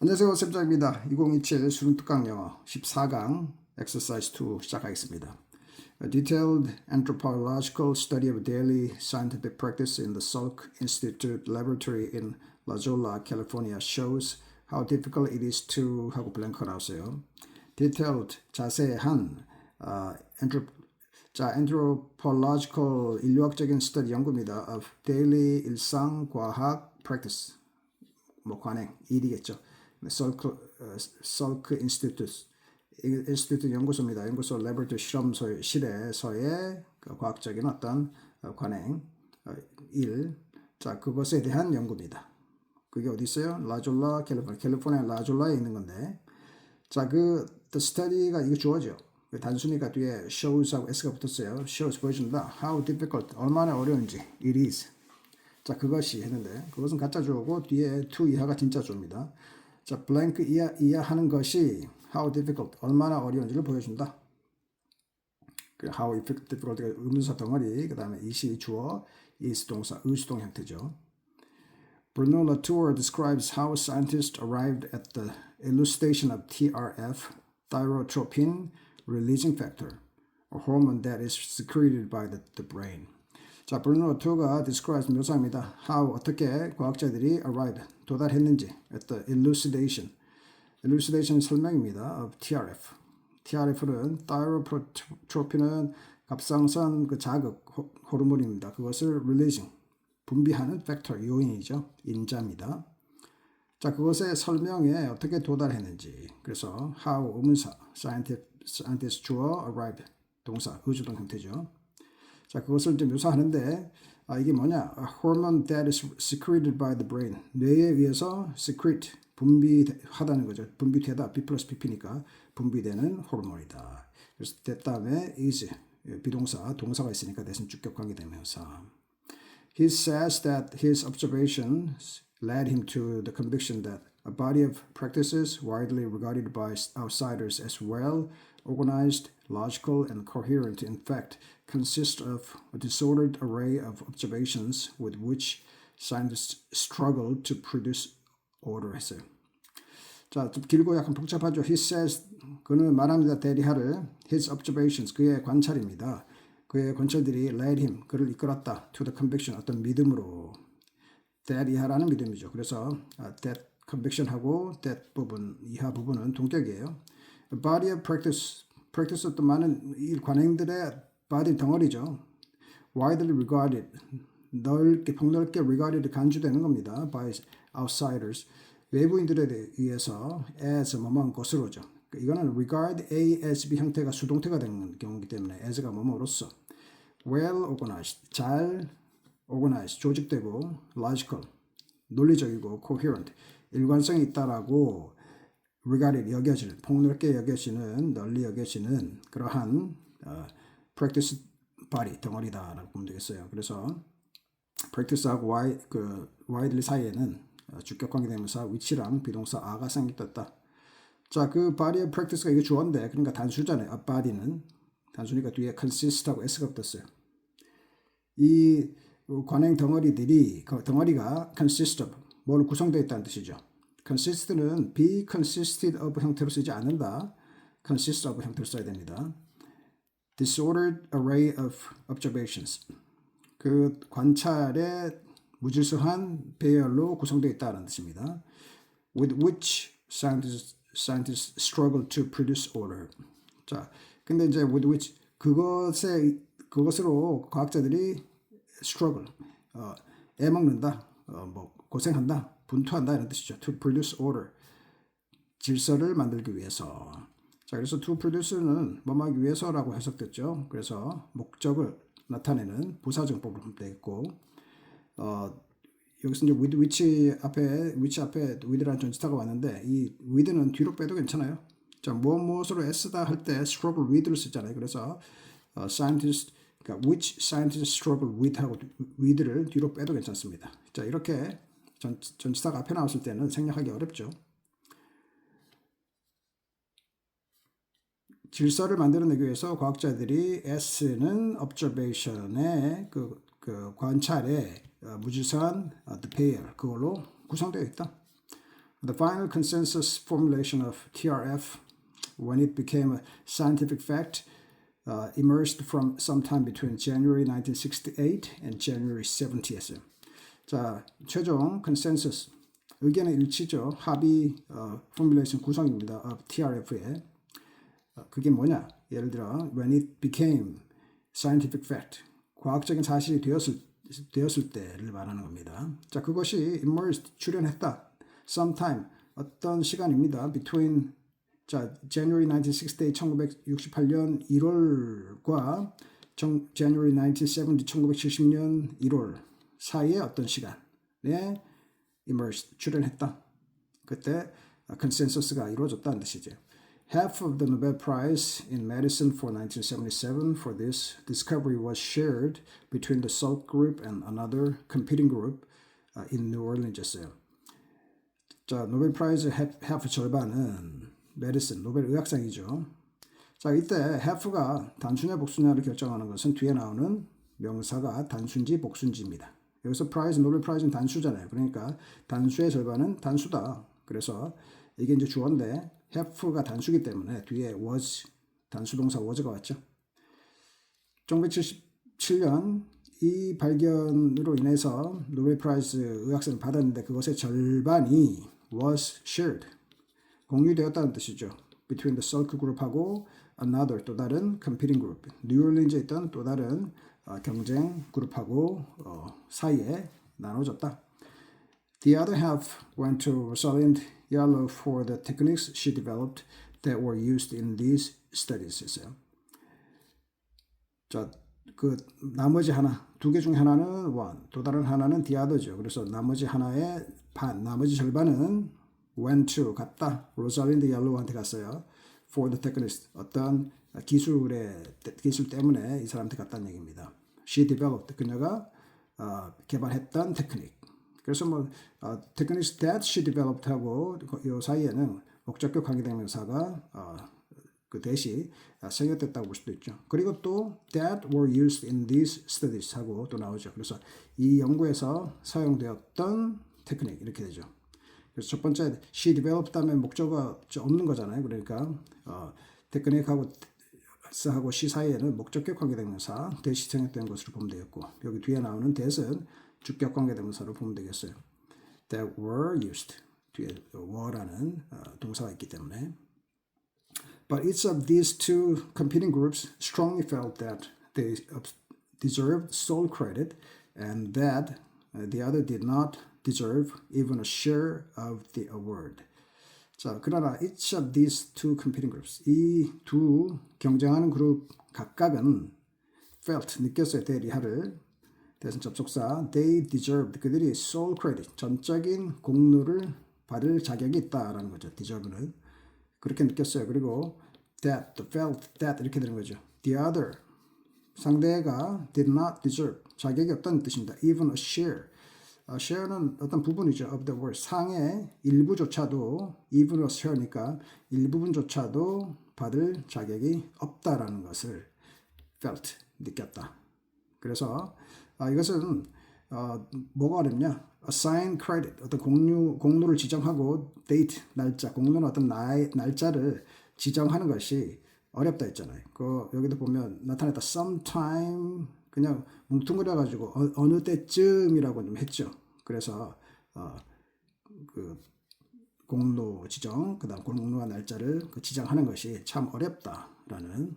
안녕하세요. 쌤장입니다. 2027 수능특강 영어 14강 exercise 2 시작하겠습니다. A detailed anthropological study of daily scientific practice in the Salk Institute laboratory in La Jolla, California shows how difficult it is to 하고 블랭크가 나왔어요. Detailed, 자세한 anthropological 인류학적인 스터디 연구입니다. of daily 일상 과학 practice 관행, 일이겠죠. Salk Institute 연구소입니다. 연구소 laboratory 실험실에서의 과학적인 어떤 관행, 일, 자 그것에 대한 연구입니다. 그게 어디 있어요? 라졸라, 캘리포니아 라졸라에 있는 건데, 자 the study가 이거 주어져. 단순히가 뒤에 shows하고 s가 붙었어요. shows 보여준다. How difficult, 얼마나 어려운지. It is. 자 그것이 했는데 그것은 가짜 주어고 뒤에 to 이하가 진짜 주어입니다. 자 blank 이하하는 것이 how difficult 얼마나 어려운지를 보여준다. how difficult 의문사 덩어리 그 다음에 is이 주어 is 동사 의수동 형태죠. Bruno Latour describes how scientists arrived at the elucidation of TRF, thyrotropin releasing factor, a hormone that is secreted by the brain. 자, 브루노 라토가 describes 묘사합니다. How 어떻게 과학자들이 arrived 도달했는지 at the elucidation. elucidation 설명입니다. of TRF. TRF는 thyrotro핀은 갑상선 자극 호르몬입니다. 그것을 releasing 분비하는 factor 요인이죠. 인자입니다. 자, 그것의 설명에 어떻게 도달했는지. 그래서 how 의문사 scientist 주어 arrived 동사 의주동 형태죠. 자, 그것을 이제 묘사하는데 이게 뭐냐? A hormone that is secreted by the brain. 뇌에 의해서 secrete, 분비하다는 거죠. 분비되다, B 플러스 PP니까 분비되는 호르몬이다. 그래서 that 다음에 is, 비동사, 동사가 있으니까 대신 주격 관계대명사. He says that his observations led him to the conviction that a body of practices widely regarded by outsiders as well organized, logical, and coherent, in fact, consist of a disordered array of observations with which scientists struggle to produce order 했어요. 자, 좀 길고 약간 복잡하죠. He says, 그는 말합니다. 대리하를 his observations, 그의 관찰입니다. 그의 관찰들이 led him, 그를 이끌었다. to the conviction, 어떤 믿음으로. that 이하라는 믿음이죠. 그래서 that conviction하고 that 부분, 이하 부분은 동격이에요. A body of practice 어떤 많은 이 관행들의 body 덩어리죠. widely regarded, 폭넓게 regarded 간주되는 겁니다. by outsiders, 외부인들에 의해서 as 뭐뭐한 것으로죠. 이거는 regard A as B 형태가 수동태가 되는 경우이기 때문에 as가 뭐뭐로서 well organized, 잘 organized, 조직되고 logical, 논리적이고 coherent, 일관성이 있다라고 regarded, 여겨지는, 폭넓게 여겨지는, 널리 여겨지는 그러한 practice body, 덩어리다라고 보면 되겠어요. 그래서 practice하고 widely 사이에는 주격 관계대명사 which랑 비동사 a가 생겼다. 자, 그 body of practice가 이게 주어인데, 그러니까 단수잖아요. a body는 단수니까 뒤에 consist하고 s가 붙었어요. 이 관행 덩어리들이 덩어리가 consist of 뭘 구성되어 있다는 뜻이죠. consist는 be consisted of 형태로 쓰지 않는다. consist of 형태로 써야 됩니다. disordered array of observations, 그 관찰의 무질서한 배열로 구성되어 있다는 뜻입니다. with which scientists struggle to produce order. 자, 근데 이제 with which 그것으로 과학자들이 struggle, 애먹는다, 고생한다, 분투한다 이런 뜻이죠. to produce order, 질서를 만들기 위해서. 자, 그래서 to produce는 뭐하기 위해서라고 해석됐죠. 그래서 목적을 나타내는 부사정법으로 하면 되겠고, 여기서 이제 with which 앞에 with라는 전치사가 왔는데 이 with는 뒤로 빼도 괜찮아요. 자, 무엇으로 애쓰다 할 때 struggle with를 쓰잖아요. 그래서 scientist, 그러니까 which scientists struggle with 하고 with를 뒤로 빼도 괜찮습니다. 자, 이렇게 전치사가 앞에 나왔을 때는 생략하기 어렵죠. 질서를 만들어내기 위해서 과학자들이 S는 observation의 그 관찰의 무질서한 the pair, 그걸로 구성되어 있다. The final consensus formulation of TRF, when it became a scientific fact, emerged from sometime between January 1968 and January 70였어요. 자, 최종 컨센서스, 의견의 일치죠. 합의 포뮬레이션 구성입니다. of TRF의 그게 뭐냐? 예를 들어 when it became scientific fact, 과학적인 사실이 되었을 때를 말하는 겁니다. 자, 그것이 emerged, 출현했다. sometime, 어떤 시간입니다. between 자, January 1968, 1968년 1월과 January 1970, 1970년 1월 사이에 어떤 시간에 emerged, 출현했다. 그때 컨센서스가 이루어졌다는 뜻이죠. Half of the Nobel Prize in Medicine for 1977 for this discovery was shared between the Salk group and another competing group in New Orleans였어요. 자, 노벨 프라이즈 half 절반은 메디슨, 노벨 의학상이죠. 자, 이때 half가 단수냐 복수냐를 결정하는 것은 뒤에 나오는 명사가 단수인지 복수인지입니다. 여기서 프라이즈, 노벨 프라이즈는 단수잖아요. 그러니까 단수의 절반은 단수다. 그래서 이게 이제 주어인데 half가 단수기 때문에 뒤에 was, 단수 동사 was가 왔죠. 1977년 이 발견으로 인해서 노벨 프라이즈 의학상을 받았는데 그것의 절반이 was shared, 공유되었다는 뜻이죠. Between the Salk group하고 another, 또 다른 competing group, 뉴올린즈에 있던 또 다른 경쟁 그룹하고 사이에 나눠졌다. The other half went to Rosalind Yalow for the techniques she developed that were used in these studies. 했어요. 자, 그 나머지 하나, 두 개 중에 하나는 one, 또 다른 하나는 the other죠. 그래서 나머지 하나의 반, 나머지 절반은 went to, 갔다. 로살린드 얄로우한테 갔어요. For the techniques, 어떤 기술 때문에 이 사람한테 갔다는 얘기입니다. She developed, 그녀가 개발했던 테크닉. 그래서 뭐 techniques that she developed 하고 이 사이에는 목적격 관계대명사가 그 대시 생략됐다고 볼 수도 있죠. 그리고 또 that were used in these studies 하고 또 나오죠. 그래서 이 연구에서 사용되었던 테크닉 이렇게 되죠. 그래서 첫 번째 she developed 하면 목적어가 없는 거잖아요. 그러니까 테크닉하고 하고 she 사이에는 목적격 관계대명사 대시 생략된 것으로 보면 되겠고 여기 뒤에 나오는 that은 주격 관계대명사로 보면 되겠어요. that were used 뒤에 were라는 동사가 있기 때문에 But each of these two competing groups strongly felt that they deserved sole credit and that the other did not deserve even a share of the award. 자, 그러나 each of these two competing groups, 이 두 경쟁하는 그룹 각각은 felt, 느꼈어요. 대리하를. 대신 접속사 they deserved, 그들이 sole credit, 전적인 공로를 받을 자격이 있다라는 거죠. deserve는. 그렇게 느꼈어요. 그리고 that, felt that 이렇게 되는 거죠. The other, 상대가 did not deserve, 자격이 없다는 뜻입니다. Even a share. share는 어떤 부분이죠. of the word. 상의 일부조차도, even a share니까 일부분조차도 받을 자격이 없다라는 것을 felt, 느꼈다. 그래서 이것은 뭐가 어렵냐? assign credit, 어떤 공로를 지정하고 date, 날짜, 공로는 어떤 날짜를 지정하는 것이 어렵다 했잖아요. 여기도 보면 나타냈다 sometime 그냥 뭉뚱그려 가지고 어느 때쯤이라고 좀 했죠. 그래서 그 공로 지정, 그다음 공로와 날짜를 지정하는 것이 참 어렵다라는